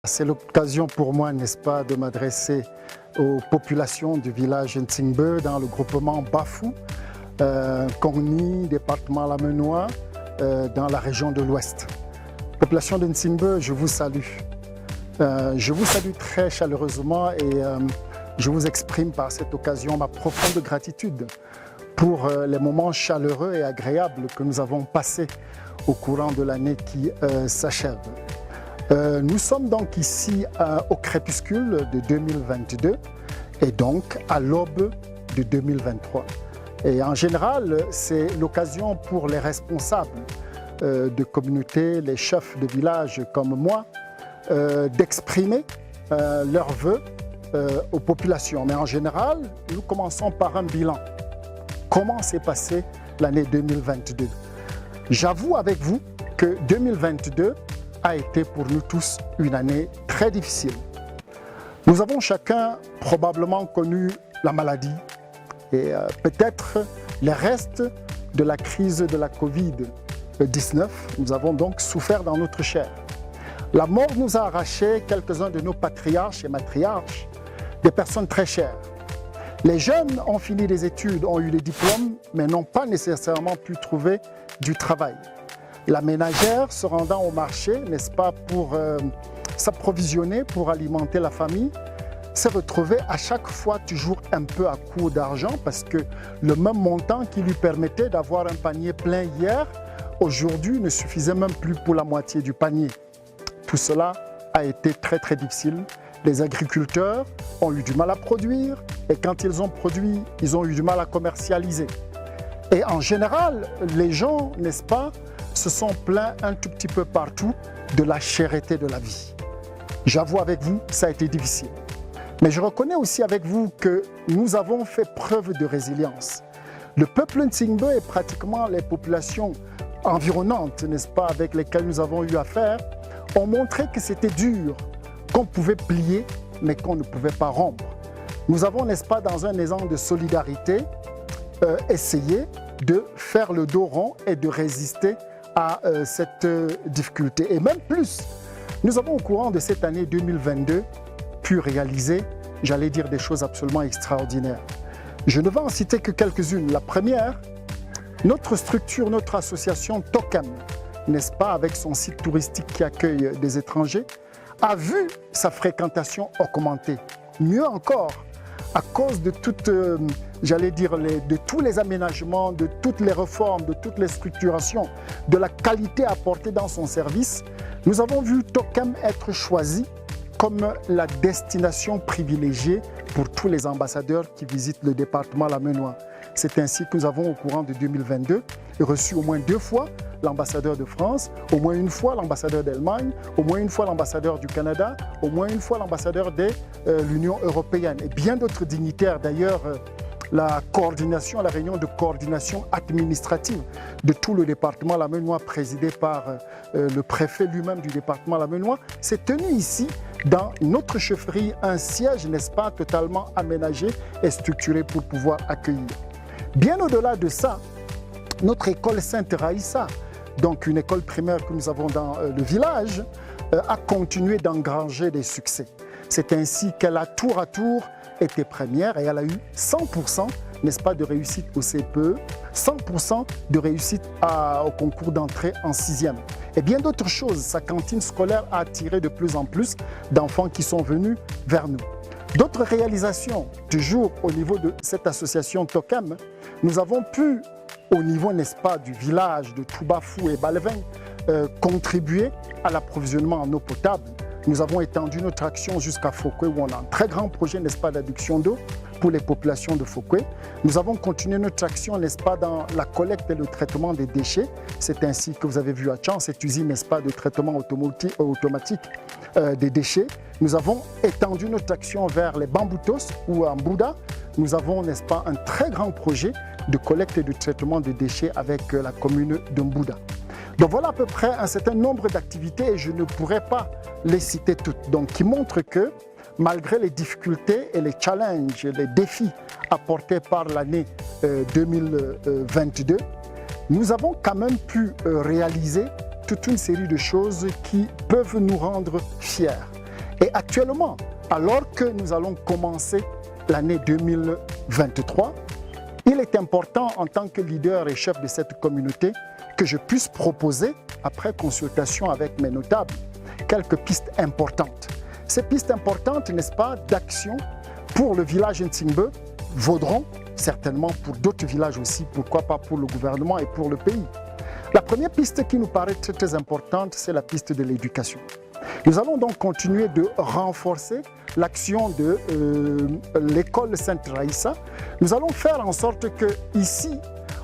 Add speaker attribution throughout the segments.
Speaker 1: C'est l'occasion pour moi, n'est-ce pas, de m'adresser aux populations du village Ntsingbe dans le groupement Bafou, Kongni, département Lamenois, dans la région de l'Ouest. Population de Ntsingbe, je vous salue. Je vous salue très chaleureusement et je vous exprime par cette occasion ma profonde gratitude pour les moments chaleureux et agréables que nous avons passés au courant de l'année qui s'achève. Nous sommes donc ici au crépuscule de 2022 et donc à l'aube de 2023. Et en général, c'est l'occasion pour les responsables de communautés, les chefs de village comme moi, d'exprimer leurs vœux aux populations. Mais en général, nous commençons par un bilan. Comment s'est passée l'année 2022? J'avoue avec vous que 2022 a été pour nous tous une année très difficile. Nous avons chacun probablement connu la maladie et peut-être les restes de la crise de la Covid-19. Nous avons donc souffert dans notre chair. La mort nous a arraché quelques-uns de nos patriarches et matriarches, des personnes très chères. Les jeunes ont fini des études, ont eu des diplômes, mais n'ont pas nécessairement pu trouver du travail. La ménagère se rendant au marché, n'est-ce pas, pour s'approvisionner, pour alimenter la famille, s'est retrouvée à chaque fois toujours un peu à court d'argent parce que le même montant qui lui permettait d'avoir un panier plein hier, aujourd'hui ne suffisait même plus pour la moitié du panier. Tout cela a été très très difficile. Les agriculteurs ont eu du mal à produire et quand ils ont produit, ils ont eu du mal à commercialiser. Et en général, les gens, n'est-ce pas, se sont plaints un tout petit peu partout de la cherté de la vie. J'avoue avec vous, ça a été difficile. Mais je reconnais aussi avec vous que nous avons fait preuve de résilience. Le peuple Ntsingbe et pratiquement les populations environnantes, n'est-ce pas, avec lesquelles nous avons eu affaire, ont montré que c'était dur, qu'on pouvait plier, mais qu'on ne pouvait pas rompre. Nous avons, n'est-ce pas, dans un élan de solidarité, essayé de faire le dos rond et de résister à cette difficulté. Et même plus, nous avons au courant de cette année 2022 pu réaliser, j'allais dire, des choses absolument extraordinaires. Je ne vais en citer que quelques-unes. La première, notre structure, notre association Tokem, n'est-ce pas, avec son site touristique qui accueille des étrangers, a vu sa fréquentation augmenter. Mieux encore, à cause de toutes, j'allais dire, de tous les aménagements, de toutes les réformes, de toutes les structurations, de la qualité apportée dans son service, nous avons vu Tokem être choisi comme la destination privilégiée pour tous les ambassadeurs qui visitent le département lamenois. C'est ainsi que nous avons, au courant de 2022, reçu au moins 2 fois l'ambassadeur de France, au moins 1 fois l'ambassadeur d'Allemagne, au moins 1 fois l'ambassadeur du Canada, au moins 1 fois l'ambassadeur de l'Union européenne et bien d'autres dignitaires. D'ailleurs, la coordination, la réunion de coordination administrative de tout le département lamenois présidé par le préfet lui-même du département lamenois s'est tenue ici dans notre chefferie, un siège, n'est-ce pas, totalement aménagé et structuré pour pouvoir accueillir. Bien au-delà de ça, notre école Sainte-Raïssa, donc une école primaire que nous avons dans le village, a continué d'engranger des succès. C'est ainsi qu'elle a tour à tour été première et elle a eu 100%, n'est-ce pas, de réussite au CPE, 100% de réussite au concours d'entrée en 6e. Et bien d'autres choses, sa cantine scolaire a attiré de plus en plus d'enfants qui sont venus vers nous. D'autres réalisations, toujours au niveau de cette association Tokem, nous avons pu, au niveau, n'est-ce pas, du village de Toubafou et Balevin, contribuer à l'approvisionnement en eau potable. Nous avons étendu notre action jusqu'à Fokwe où on a un très grand projet, n'est-ce pas, d'adduction d'eau pour les populations de Fokwe. Nous avons continué notre action, n'est-ce pas, dans la collecte et le traitement des déchets. C'est ainsi que vous avez vu à Tchan, cette usine, n'est-ce pas, de traitement automatique des déchets. Nous avons étendu notre action vers les Bamboutos ou en Bouddha. Nous avons, n'est-ce pas, un très grand projet de collecte et de traitement des déchets avec la commune de Mbouda. Donc voilà à peu près un certain nombre d'activités et je ne pourrais pas les citer toutes. Donc qui montrent que malgré les difficultés et les challenges, les défis apportés par l'année 2022, nous avons quand même pu réaliser toute une série de choses qui peuvent nous rendre fiers. Et actuellement, alors que nous allons commencer l'année 2023, il est important en tant que leader et chef de cette communauté que je puisse proposer, après consultation avec mes notables, quelques pistes importantes. Ces pistes importantes, n'est-ce pas, d'action pour le village Ntsimbe vaudront certainement pour d'autres villages aussi, pourquoi pas pour le gouvernement et pour le pays. La première piste qui nous paraît très importante, c'est la piste de l'éducation. Nous allons donc continuer de renforcer l'action de l'école Sainte-Raïssa. Nous allons faire en sorte que ici,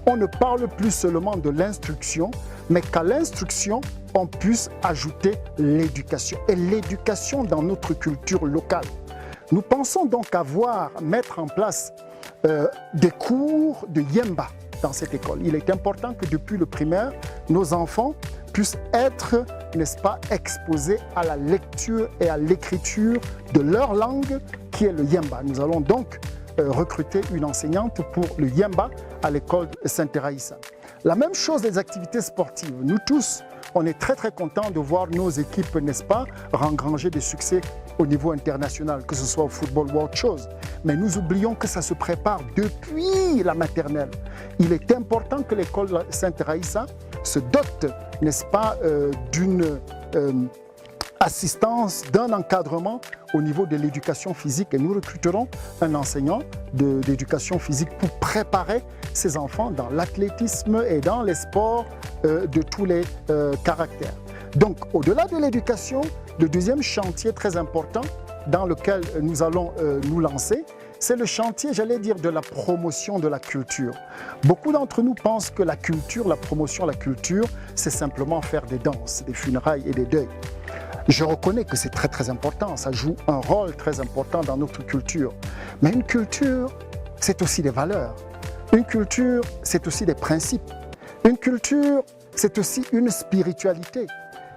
Speaker 1: on ne parle plus seulement de l'instruction, mais qu'à l'instruction, on puisse ajouter l'éducation. Et l'éducation dans notre culture locale. Nous pensons donc mettre en place des cours de Yemba dans cette école. Il est important que depuis le primaire, nos enfants puissent être, n'est-ce pas, exposés à la lecture et à l'écriture de leur langue qui est le Yemba. Nous allons donc recruter une enseignante pour le Yemba à l'école Sainte-Raïssa. La même chose des activités sportives. Nous tous, on est très contents de voir nos équipes, n'est-ce pas, engranger des succès au niveau international, que ce soit au football ou autre chose. Mais nous oublions que ça se prépare depuis la maternelle. Il est important que l'école Sainte-Raïssa se dote, n'est-ce pas, d'une assistance, d'un encadrement au niveau de l'éducation physique. Et nous recruterons un enseignant d'éducation physique pour préparer ces enfants dans l'athlétisme et dans les sports de tous les caractères. Donc, au-delà de l'éducation, le deuxième chantier très important dans lequel nous allons nous lancer, c'est le chantier, j'allais dire, de la promotion de la culture. Beaucoup d'entre nous pensent que la culture, la promotion de la culture, c'est simplement faire des danses, des funérailles et des deuils. Je reconnais que c'est très important, ça joue un rôle très important dans notre culture. Mais une culture, c'est aussi des valeurs. Une culture, c'est aussi des principes. Une culture, c'est aussi une spiritualité.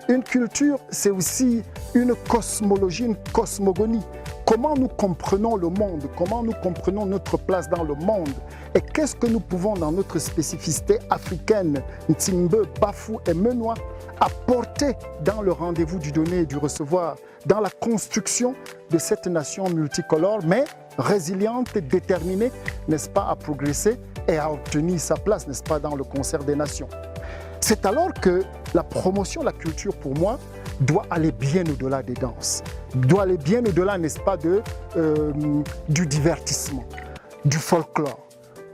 Speaker 1: Une culture, c'est aussi une cosmologie, une cosmogonie. Comment nous comprenons le monde, comment nous comprenons notre place dans le monde et qu'est-ce que nous pouvons dans notre spécificité africaine, Ntsimbe, Bafou et Menois, apporter dans le rendez-vous du donner et du recevoir, dans la construction de cette nation multicolore, mais résiliente et déterminée, n'est-ce pas, à progresser et à obtenir sa place, n'est-ce pas, dans le concert des nations. C'est alors que la promotion de la culture, pour moi, doit aller bien au-delà des danses, doit aller bien au-delà, n'est-ce pas, du divertissement, du folklore,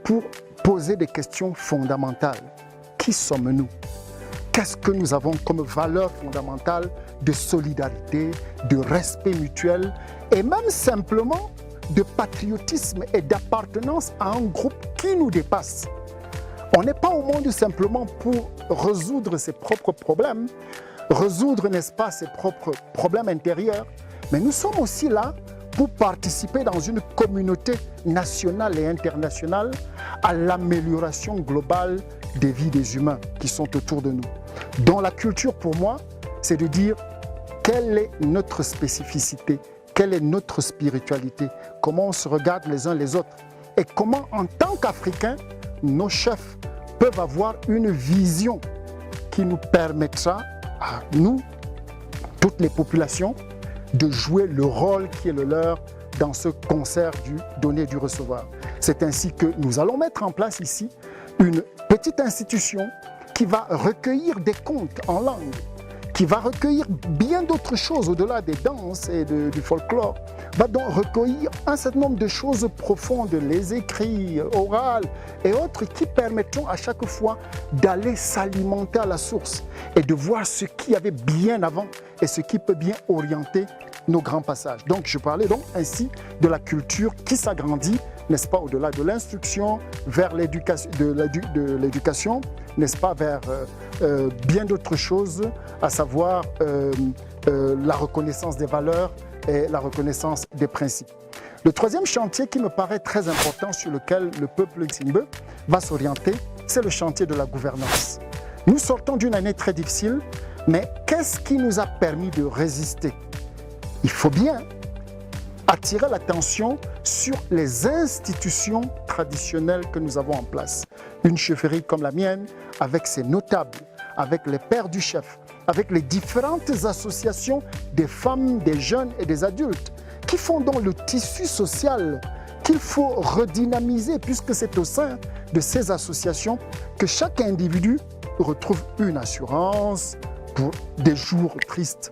Speaker 1: pour poser des questions fondamentales. Qui sommes-nous? Qu'est-ce que nous avons comme valeur fondamentale de solidarité, de respect mutuel et même simplement de patriotisme et d'appartenance à un groupe qui nous dépasse? On n'est pas au monde simplement pour résoudre ses propres problèmes, résoudre, n'est-ce pas, ses propres problèmes intérieurs, mais nous sommes aussi là pour participer dans une communauté nationale et internationale à l'amélioration globale des vies des humains qui sont autour de nous. Donc la culture, pour moi, c'est de dire quelle est notre spécificité, quelle est notre spiritualité, comment on se regarde les uns les autres et comment, en tant qu'Africains, nos chefs peuvent avoir une vision qui nous permettra à nous, toutes les populations, de jouer le rôle qui est le leur dans ce concert du donner et du recevoir. C'est ainsi que nous allons mettre en place ici une petite institution qui va recueillir des contes en langue, qui va recueillir bien d'autres choses au-delà des danses et du folklore, va donc recueillir un certain nombre de choses profondes, les écrits, orales et autres qui permettront à chaque fois d'aller s'alimenter à la source et de voir ce qu'il y avait bien avant et ce qui peut bien orienter nos grands passages. Donc je parlais donc ainsi de la culture qui s'agrandit, n'est-ce pas, au-delà de l'instruction, vers l'éducation, n'est-ce pas, vers bien d'autres choses, à savoir la reconnaissance des valeurs et la reconnaissance des principes. Le troisième chantier qui me paraît très important sur lequel le peuple Ntsimbe va s'orienter, c'est le chantier de la gouvernance. Nous sortons d'une année très difficile, mais qu'est-ce qui nous a permis de résister? Il faut bien attirer l'attention sur les institutions traditionnelles que nous avons en place. Une chefferie comme la mienne, avec ses notables, avec les pères du chef, avec les différentes associations des femmes, des jeunes et des adultes, qui font donc le tissu social qu'il faut redynamiser, puisque c'est au sein de ces associations que chaque individu retrouve une assurance pour des jours tristes,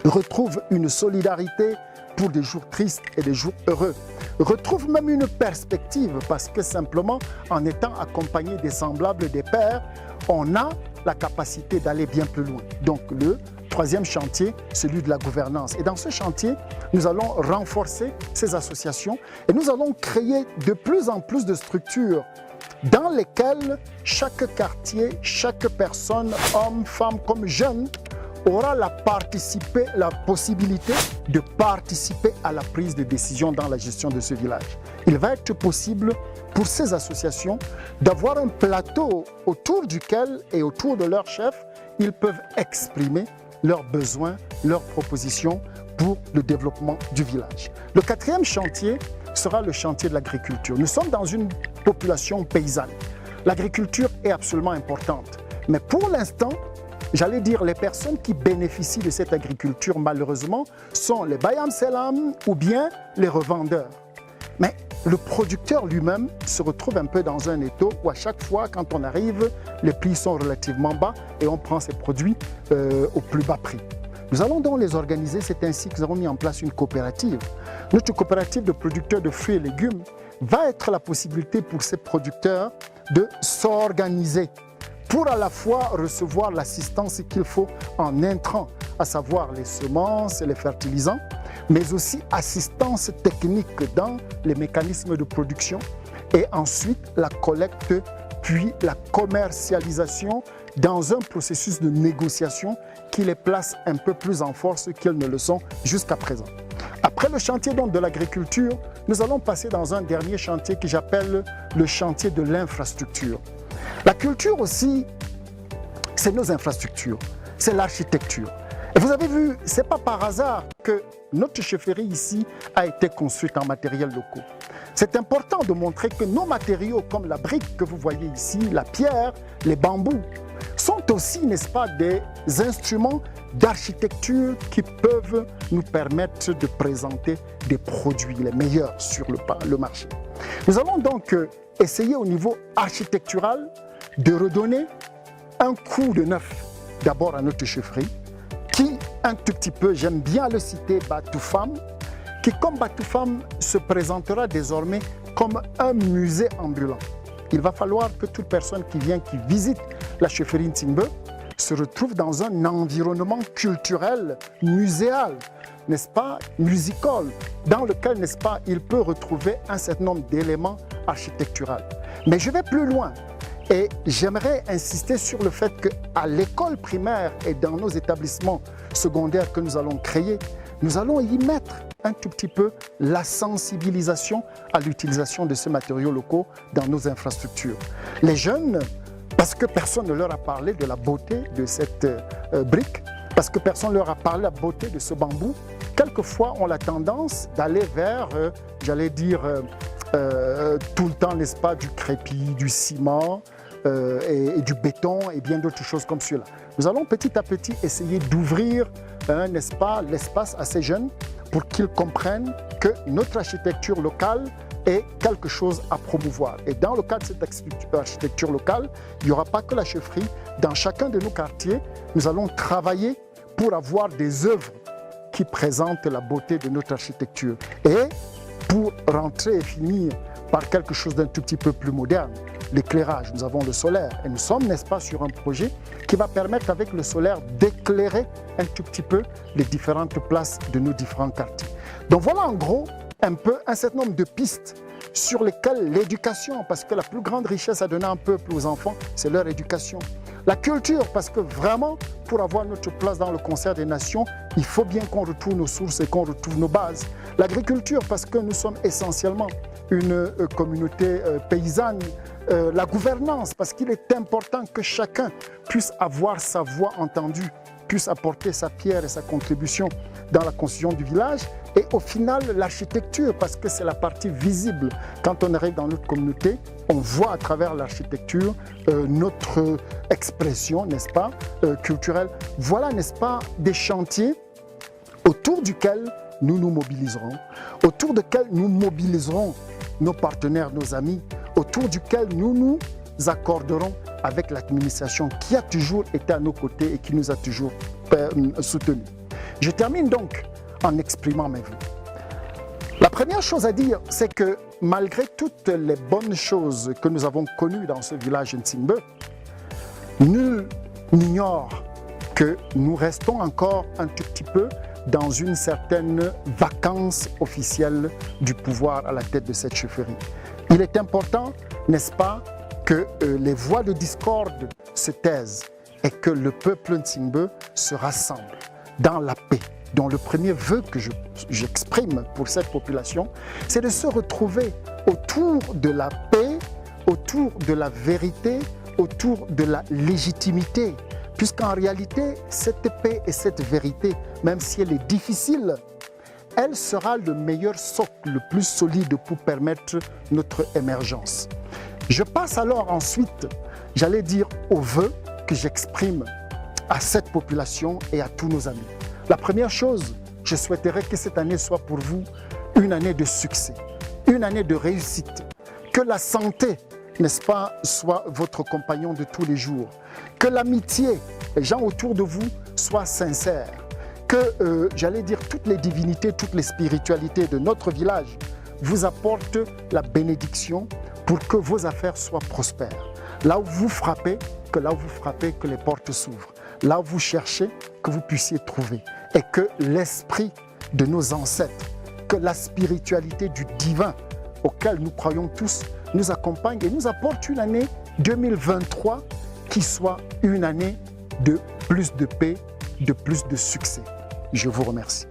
Speaker 1: retrouve une solidarité pour des jours tristes et des jours heureux, retrouve même une perspective, parce que simplement en étant accompagné des semblables, des pairs, on a la capacité d'aller bien plus loin. Donc le troisième chantier, celui de la gouvernance. Et dans ce chantier, nous allons renforcer ces associations et nous allons créer de plus en plus de structures dans lesquelles chaque quartier, chaque personne, homme, femme comme jeune, aura la possibilité de participer à la prise de décision dans la gestion de ce village. Il va être possible pour ces associations d'avoir un plateau autour duquel et autour de leur chef, ils peuvent exprimer leurs besoins, leurs propositions pour le développement du village. Le quatrième chantier sera le chantier de l'agriculture. Nous sommes dans une population paysanne. L'agriculture est absolument importante. Mais pour l'instant, j'allais dire, les personnes qui bénéficient de cette agriculture, malheureusement, sont les Bayam Selam ou bien les revendeurs. Mais le producteur lui-même se retrouve un peu dans un étau où à chaque fois, quand on arrive, les prix sont relativement bas et on prend ces produits au plus bas prix. Nous allons donc les organiser, c'est ainsi que nous avons mis en place une coopérative. Notre coopérative de producteurs de fruits et légumes va être la possibilité pour ces producteurs de s'organiser pour à la fois recevoir l'assistance qu'il faut en intrants, à savoir les semences et les fertilisants, mais aussi assistance technique dans les mécanismes de production et ensuite la collecte puis la commercialisation dans un processus de négociation qui les place un peu plus en force qu'ils ne le sont jusqu'à présent. Après le chantier donc de l'agriculture, nous allons passer dans un dernier chantier que j'appelle le chantier de l'infrastructure. La culture aussi, c'est nos infrastructures, c'est l'architecture. Et vous avez vu, ce n'est pas par hasard que notre chefferie ici a été construite en matériels locaux. C'est important de montrer que nos matériaux comme la brique que vous voyez ici, la pierre, les bambous, sont aussi, n'est-ce pas, des instruments d'architecture qui peuvent nous permettre de présenter des produits les meilleurs sur le marché. Nous allons donc essayer au niveau architectural de redonner un coup de neuf d'abord à notre chefferie, qui, un tout petit peu, j'aime bien le citer, Batoufam, qui comme Batoufam se présentera désormais comme un musée ambulant. Il va falloir que toute personne qui visite la chefferie Ntsingbe se retrouve dans un environnement culturel, muséal, n'est-ce pas, musical, dans lequel, n'est-ce pas, il peut retrouver un certain nombre d'éléments architecturaux. Mais je vais plus loin et j'aimerais insister sur le fait qu'à l'école primaire et dans nos établissements secondaires que nous allons créer, nous allons y mettre un tout petit peu la sensibilisation à l'utilisation de ces matériaux locaux dans nos infrastructures. Les jeunes, parce que personne ne leur a parlé de la beauté de cette brique, parce que personne ne leur a parlé de la beauté de ce bambou, quelquefois on a tendance d'aller vers, j'allais dire, tout le temps, n'est-ce pas, du crépi, du ciment et du béton et bien d'autres choses comme cela. Nous allons petit à petit essayer d'ouvrir, n'est-ce pas, l'espace à ces jeunes pour qu'ils comprennent que notre architecture locale est quelque chose à promouvoir. Et dans le cadre de cette architecture locale, il n'y aura pas que la chefferie. Dans chacun de nos quartiers, nous allons travailler pour avoir des œuvres qui présentent la beauté de notre architecture. Et pour rentrer et finir par quelque chose d'un tout petit peu plus moderne, l'éclairage. Nous avons le solaire et nous sommes, n'est-ce pas, sur un projet qui va permettre avec le solaire d'éclairer un tout petit peu les différentes places de nos différents quartiers. Donc voilà en gros un peu un certain nombre de pistes sur lesquelles l'éducation, parce que la plus grande richesse à donner à un peuple, aux enfants, c'est leur éducation. La culture, parce que vraiment, pour avoir notre place dans le concert des nations, il faut bien qu'on retrouve nos sources et qu'on retrouve nos bases. L'agriculture, parce que nous sommes essentiellement une communauté paysanne la gouvernance, parce qu'il est important que chacun puisse avoir sa voix entendue, puisse apporter sa pierre et sa contribution dans la construction du village. Et au final, l'architecture, parce que c'est la partie visible. Quand on arrive dans notre communauté, on voit à travers l'architecture notre expression, n'est-ce pas, culturelle. Voilà, n'est-ce pas, des chantiers autour duquel nous nous mobiliserons, autour duquel nous mobiliserons nos partenaires, nos amis, autour duquel nous nous accorderons avec l'administration qui a toujours été à nos côtés et qui nous a toujours soutenus. Je termine donc en exprimant mes vœux. La première chose à dire, c'est que malgré toutes les bonnes choses que nous avons connues dans ce village Ntsimbe, nul n'ignore que nous restons encore un tout petit peu dans une certaine vacance officielle du pouvoir à la tête de cette chefferie. Il est important, n'est-ce pas, que les voix de discorde se taisent et que le peuple Ntsimbe se rassemble dans la paix. Donc le premier vœu que j'exprime pour cette population, c'est de se retrouver autour de la paix, autour de la vérité, autour de la légitimité. Puisqu'en réalité, cette paix et cette vérité, même si elle est difficile, elle sera le meilleur socle, le plus solide pour permettre notre émergence. Je passe alors ensuite, j'allais dire, aux vœux que j'exprime à cette population et à tous nos amis. La première chose, je souhaiterais que cette année soit pour vous une année de succès, une année de réussite, que la santé, n'est-ce pas, soit votre compagnon de tous les jours, que l'amitié, les gens autour de vous, soient sincères, que, j'allais dire, toutes les divinités, toutes les spiritualités de notre village vous apportent la bénédiction pour que vos affaires soient prospères. Là où vous frappez, que les portes s'ouvrent. Là où vous cherchez, que vous puissiez trouver. Et que l'esprit de nos ancêtres, que la spiritualité du divin auquel nous croyons tous nous accompagne et nous apporte une année 2023 qui soit une année de plus de paix, de plus de succès. Je vous remercie.